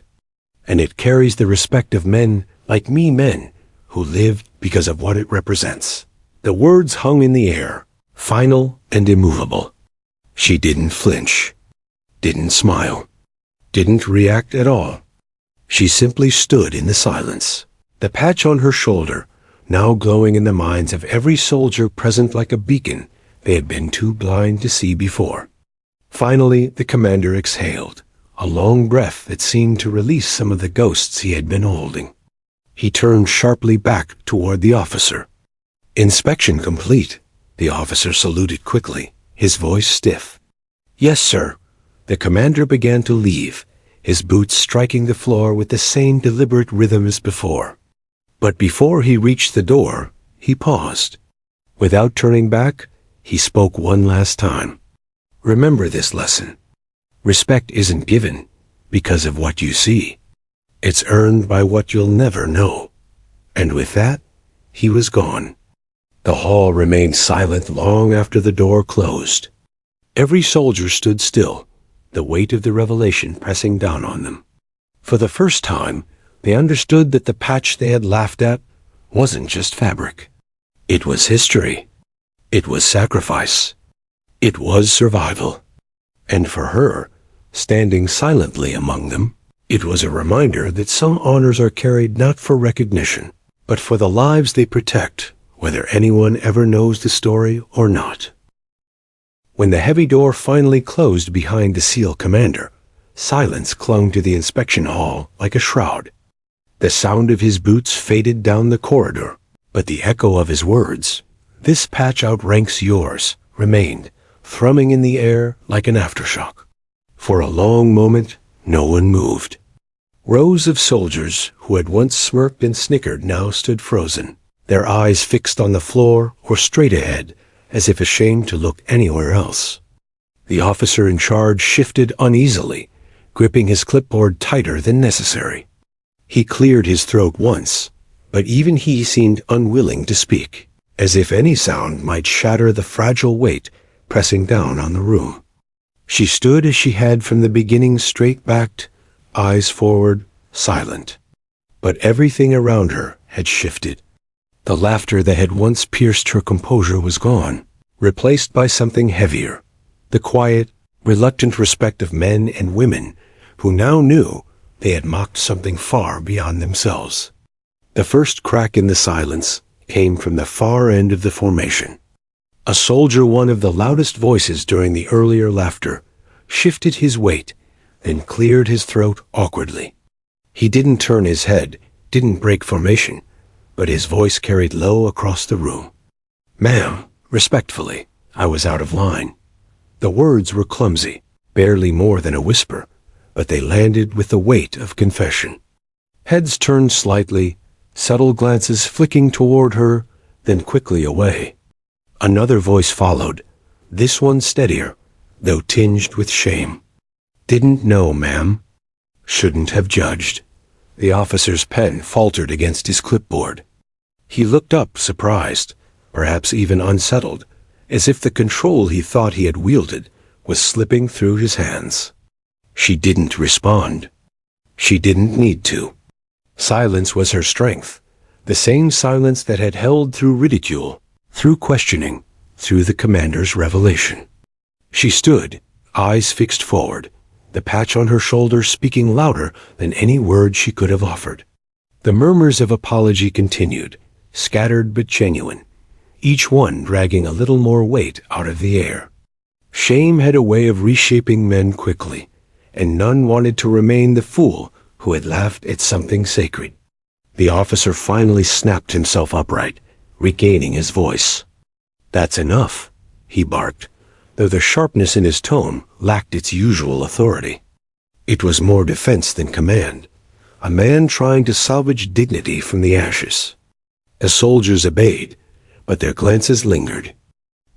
And it carries the respect of men like me, men who lived because of what it represents." The words hung in the air, final and immovable. She didn't flinch, didn't smile, didn't react at all. She simply stood in the silence, the patch on her shoulder now glowing in the minds of every soldier present like a beacon they had been too blind to see before. Finally, the commander exhaled, a long breath that seemed to release some of the ghosts he had been holding. He turned sharply back toward the officer. "Inspection complete." The officer saluted quickly, his voice stiff. "Yes, sir." The commander began to leave, his boots striking the floor with the same deliberate rhythm as before. But before he reached the door, he paused. Without turning back, he spoke one last time. "Remember this lesson. Respect isn't given because of what you see. It's earned by what you'll never know." And with that, he was gone. The hall remained silent long after the door closed. Every soldier stood still, the weight of the revelation pressing down on them. For the first time, they understood that the patch they had laughed at wasn't just fabric. It was history. It was sacrifice. It was survival. And for her, standing silently among them, it was a reminder that some honors are carried not for recognition, but for the lives they protect, whether anyone ever knows the story or not. When the heavy door finally closed behind the SEAL commander, silence clung to the inspection hall like a shroud. The sound of his boots faded down the corridor, but the echo of his words, "This patch outranks yours," remained, thrumming in the air like an aftershock. For a long moment, no one moved. Rows of soldiers who had once smirked and snickered now stood frozen, their eyes fixed on the floor or straight ahead, as if ashamed to look anywhere else. The officer in charge shifted uneasily, gripping his clipboard tighter than necessary. He cleared his throat once, but even he seemed unwilling to speak, as if any sound might shatter the fragile weight pressing down on the room. She stood as she had from the beginning, straight-backed, eyes forward, silent. But everything around her had shifted. The laughter that had once pierced her composure was gone, replaced by something heavier, the quiet, reluctant respect of men and women who now knew they had mocked something far beyond themselves. The first crack in the silence came from the far end of the formation. A soldier, one of the loudest voices during the earlier laughter, shifted his weight, then cleared his throat awkwardly. He didn't turn his head, didn't break formation, but his voice carried low across the room. "Ma'am, respectfully, I was out of line." The words were clumsy, barely more than a whisper, but they landed with the weight of confession. Heads turned slightly, subtle glances flicking toward her, then quickly away. Another voice followed, this one steadier, though tinged with shame. "Didn't know, ma'am. Shouldn't have judged." The officer's pen faltered against his clipboard. He looked up, surprised, perhaps even unsettled, as if the control he thought he had wielded was slipping through his hands. She didn't respond. She didn't need to. Silence was her strength, the same silence that had held through ridicule, through questioning, through the commander's revelation. She stood, eyes fixed forward, the patch on her shoulder speaking louder than any word she could have offered. The murmurs of apology continued, scattered but genuine, each one dragging a little more weight out of the air. Shame had a way of reshaping men quickly, and none wanted to remain the fool who had laughed at something sacred. The officer finally snapped himself upright, regaining his voice. "That's enough," he barked, though the sharpness in his tone lacked its usual authority. It was more defense than command, a man trying to salvage dignity from the ashes. The soldiers obeyed, but their glances lingered.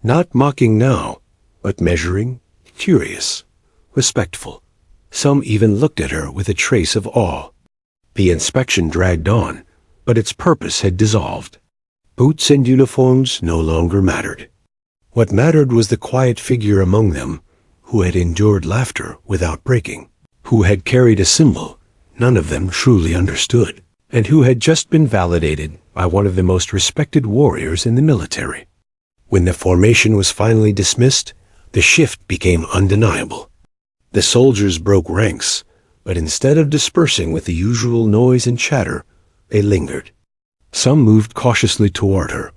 Not mocking now, but measuring, curious, respectful. Some even looked at her with a trace of awe. The inspection dragged on, but its purpose had dissolved. Boots and uniforms no longer mattered. What mattered was the quiet figure among them, who had endured laughter without breaking, who had carried a symbol none of them truly understood, and who had just been validated by one of the most respected warriors in the military. When the formation was finally dismissed, the shift became undeniable. The soldiers broke ranks, but instead of dispersing with the usual noise and chatter, they lingered. Some moved cautiously toward her,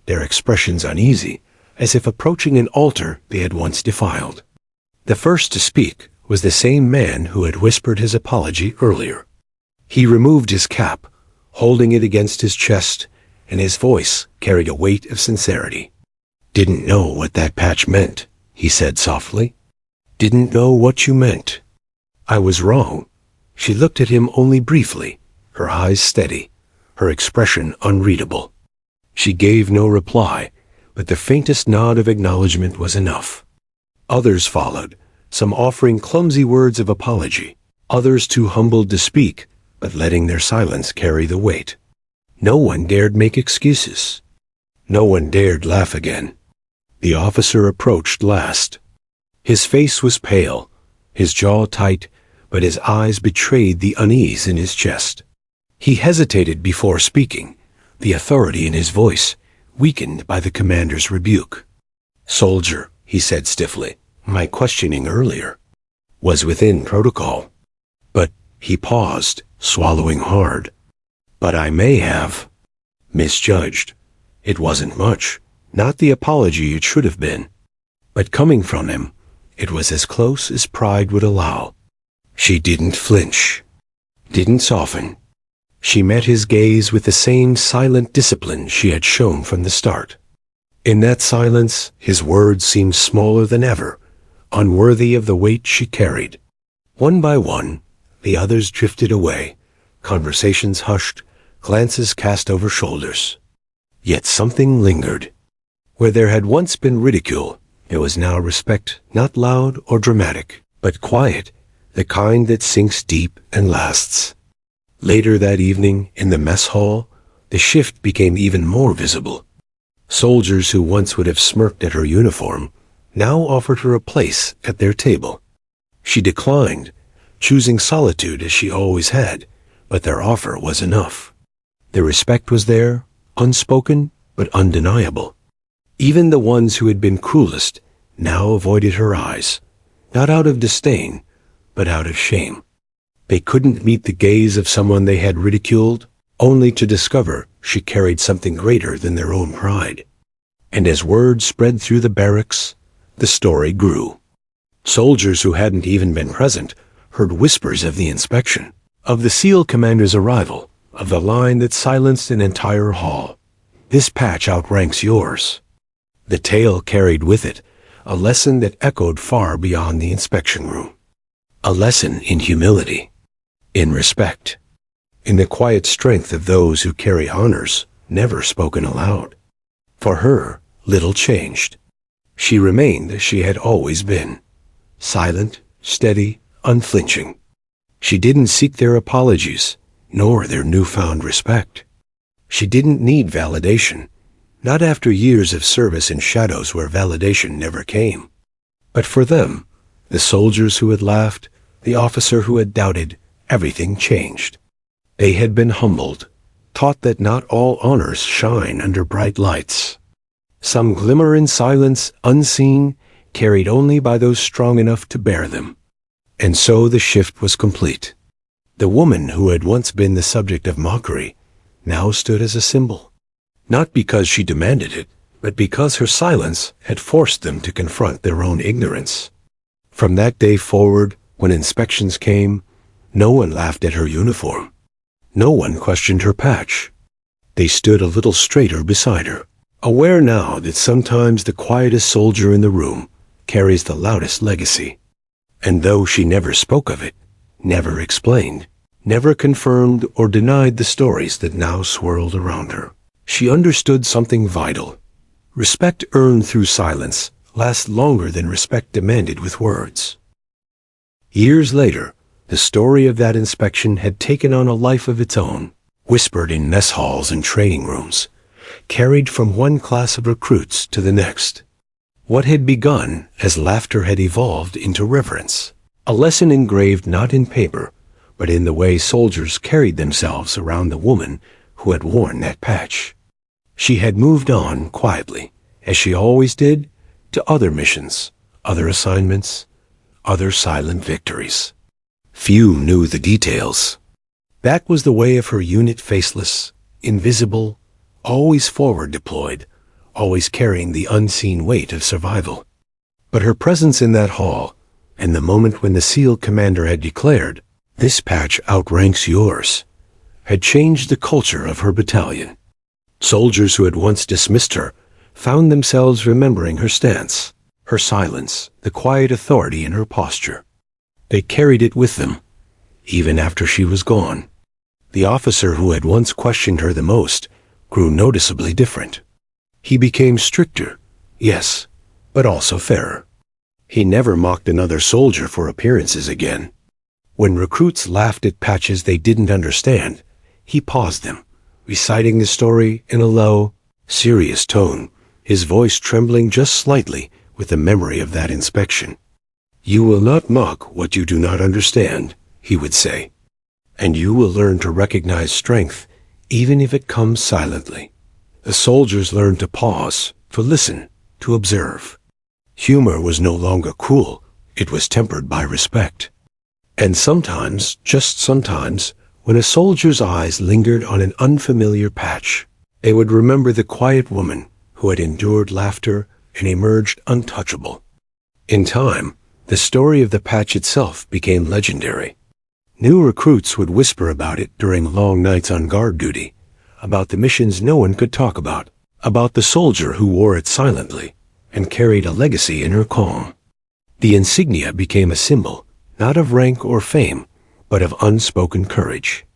their expressions uneasy, as if approaching an altar they had once defiled. The first to speak was the same man who had whispered his apology earlier. He removed his cap, holding it against his chest, and his voice carried a weight of sincerity. "Didn't know what that patch meant," he said softly. "Didn't know what you meant. I was wrong." She looked at him only briefly, her eyes steady, her expression unreadable. She gave no reply, but the faintest nod of acknowledgement was enough. Others followed, some offering clumsy words of apology, others too humbled to speak, but letting their silence carry the weight. No one dared make excuses. No one dared laugh again. The officer approached last. His face was pale, his jaw tight, but his eyes betrayed the unease in his chest. He hesitated before speaking, the authority in his voice weakened by the commander's rebuke. "Soldier," he said stiffly, "my questioning earlier was within protocol." But he paused, swallowing hard. "But I may have misjudged. It wasn't much, not the apology it should have been. But coming from him, it was as close as pride would allow." She didn't flinch, didn't soften. She met his gaze with the same silent discipline she had shown from the start. In that silence, his words seemed smaller than ever, unworthy of the weight she carried. One by one, the others drifted away, conversations hushed, glances cast over shoulders. Yet something lingered. Where there had once been ridicule, there was now respect, not loud or dramatic, but quiet, the kind that sinks deep and lasts. Later that evening, in the mess hall, the shift became even more visible. Soldiers who once would have smirked at her uniform now offered her a place at their table. She declined, choosing solitude as she always had, but their offer was enough. The respect was there, unspoken but undeniable. Even the ones who had been cruelest now avoided her eyes, not out of disdain, but out of shame. They couldn't meet the gaze of someone they had ridiculed, only to discover she carried something greater than their own pride. And as word spread through the barracks, the story grew. Soldiers who hadn't even been present heard whispers of the inspection, of the SEAL commander's arrival, of the line that silenced an entire hall. "This patch outranks yours." The tale carried with it a lesson that echoed far beyond the inspection room. A lesson in humility, in respect, in the quiet strength of those who carry honors never spoken aloud. For her, little changed. She remained as she had always been, silent, steady, unflinching. She didn't seek their apologies, nor their newfound respect. She didn't need validation, not after years of service in shadows where validation never came. But for them, the soldiers who had laughed, the officer who had doubted, everything changed. They had been humbled, taught that not all honors shine under bright lights. Some glimmer in silence, unseen, carried only by those strong enough to bear them. And so the shift was complete. The woman who had once been the subject of mockery now stood as a symbol, not because she demanded it, but because her silence had forced them to confront their own ignorance. From that day forward, when inspections came, no one laughed at her uniform. No one questioned her patch. They stood a little straighter beside her, aware now that sometimes the quietest soldier in the room carries the loudest legacy. And though she never spoke of it, never explained, never confirmed or denied the stories that now swirled around her, she understood something vital. Respect earned through silence lasts longer than respect demanded with words. Years later, the story of that inspection had taken on a life of its own, whispered in mess halls and training rooms, carried from one class of recruits to the next. What had begun as laughter had evolved into reverence, a lesson engraved not in paper, but in the way soldiers carried themselves around the woman who had worn that patch. She had moved on quietly, as she always did, to other missions, other assignments, other silent victories. Few knew the details. That was the way of her unit, faceless, invisible, always forward deployed, always carrying the unseen weight of survival. But her presence in that hall, and the moment when the SEAL commander had declared, "This patch outranks yours," had changed the culture of her battalion. Soldiers who had once dismissed her found themselves remembering her stance, her silence, the quiet authority in her posture. They carried it with them, even after she was gone. The officer who had once questioned her the most grew noticeably different. He became stricter, yes, but also fairer. He never mocked another soldier for appearances again. When recruits laughed at patches they didn't understand, he paused them, reciting the story in a low, serious tone, his voice trembling just slightly with the memory of that inspection. "You will not mock what you do not understand," he would say, "and you will learn to recognize strength even if it comes silently." The soldiers learned to pause, to listen, to observe. Humor was no longer cruel, it was tempered by respect. And sometimes, just sometimes, when a soldier's eyes lingered on an unfamiliar patch, they would remember the quiet woman who had endured laughter and emerged untouchable. In time, the story of the patch itself became legendary. New recruits would whisper about it during long nights on guard duty, about the missions no one could talk about the soldier who wore it silently and carried a legacy in her calm. The insignia became a symbol, not of rank or fame, but of unspoken courage.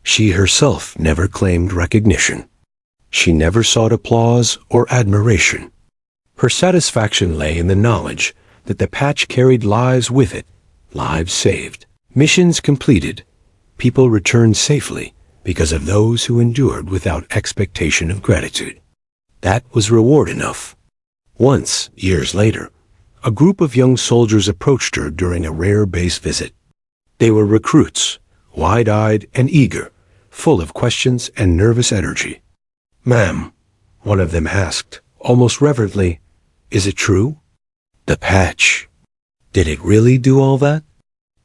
She herself never claimed recognition. She never sought applause or admiration. Her satisfaction lay in the knowledge that the patch carried lives with it, lives saved, missions completed, people returned safely because of those who endured without expectation of gratitude. That was reward enough. Once, years later, a group of young soldiers approached her during a rare base visit. They were recruits, wide-eyed and eager, full of questions and nervous energy. "Ma'am," one of them asked, almost reverently, "is it true? The patch, did it really do all that?"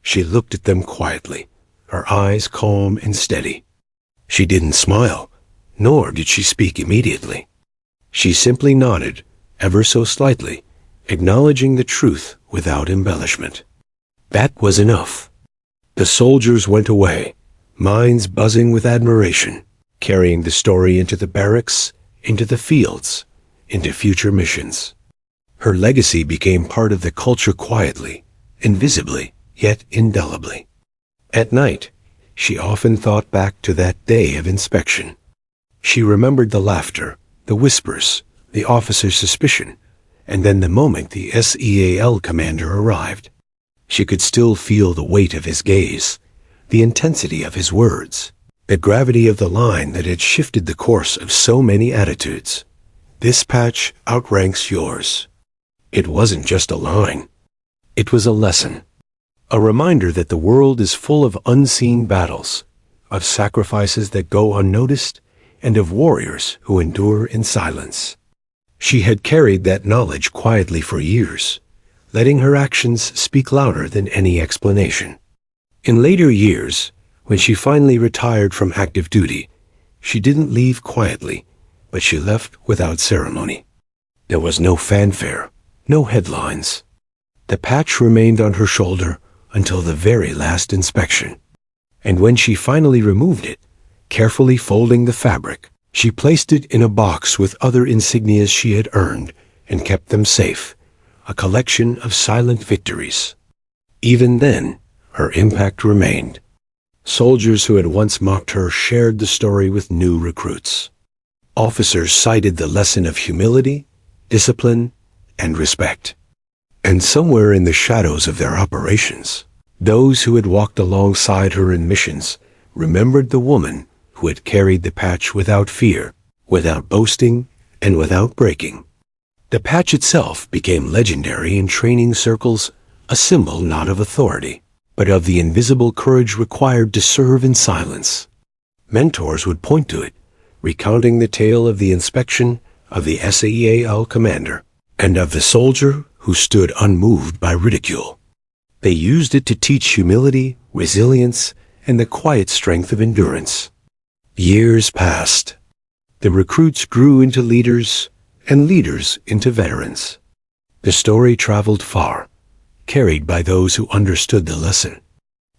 She looked at them quietly, her eyes calm and steady. She didn't smile, nor did she speak immediately. She simply nodded, ever so slightly, acknowledging the truth without embellishment. That was enough. The soldiers went away, minds buzzing with admiration, carrying the story into the barracks, into the fields, into future missions. Her legacy became part of the culture quietly, invisibly, yet indelibly. At night, she often thought back to that day of inspection. She remembered the laughter, the whispers, the officer's suspicion, and then the moment the SEAL commander arrived. She could still feel the weight of his gaze, the intensity of his words, the gravity of the line that had shifted the course of so many attitudes. "This patch outranks yours." It wasn't just a line. It was a lesson. A reminder that the world is full of unseen battles, of sacrifices that go unnoticed, and of warriors who endure in silence. She had carried that knowledge quietly for years, letting her actions speak louder than any explanation. In later years, when she finally retired from active duty, she didn't leave quietly, but she left without ceremony. There was no fanfare, no headlines. The patch remained on her shoulder until the very last inspection. And when she finally removed it, carefully folding the fabric, she placed it in a box with other insignias she had earned and kept them safe, a collection of silent victories. Even then, her impact remained. Soldiers who had once mocked her shared the story with new recruits. Officers cited the lesson of humility, discipline, and respect. And somewhere in the shadows of their operations, those who had walked alongside her in missions remembered the woman who had carried the patch without fear, without boasting, and without breaking. The patch itself became legendary in training circles, a symbol not of authority, but of the invisible courage required to serve in silence. Mentors would point to it, recounting the tale of the inspection of the SEAL commander and of the soldier who stood unmoved by ridicule. They used it to teach humility, resilience, and the quiet strength of endurance. Years passed. The recruits grew into leaders, and leaders into veterans. The story traveled far, carried by those who understood the lesson.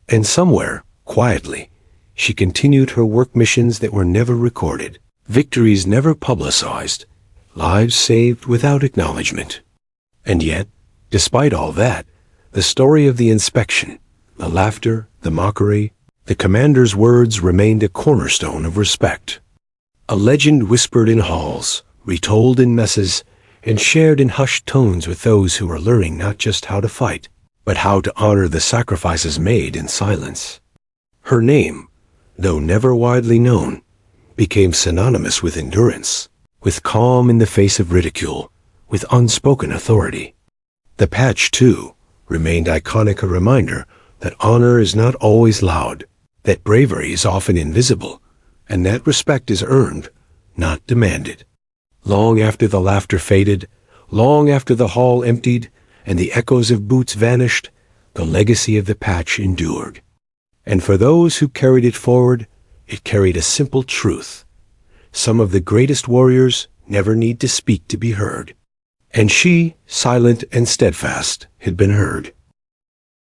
And somewhere, quietly, She continued her work missions that were never recorded, victories never publicized, lives saved without acknowledgement. And yet, despite all that, the story of the inspection, the laughter, the mockery, the commander's words remained a cornerstone of respect. A legend whispered in halls, retold in messes, and shared in hushed tones with those who were learning not just how to fight, but how to honor the sacrifices made in silence. Her name, though never widely known, became synonymous with endurance, with calm in the face of ridicule, with unspoken authority. The patch, too, remained iconic, a reminder that honor is not always loud, that bravery is often invisible, and that respect is earned, not demanded. Long after the laughter faded, long after the hall emptied, and the echoes of boots vanished, the legacy of the patch endured. And for those who carried it forward, it carried a simple truth. Some of the greatest warriors never need to speak to be heard. And she, silent and steadfast, had been heard.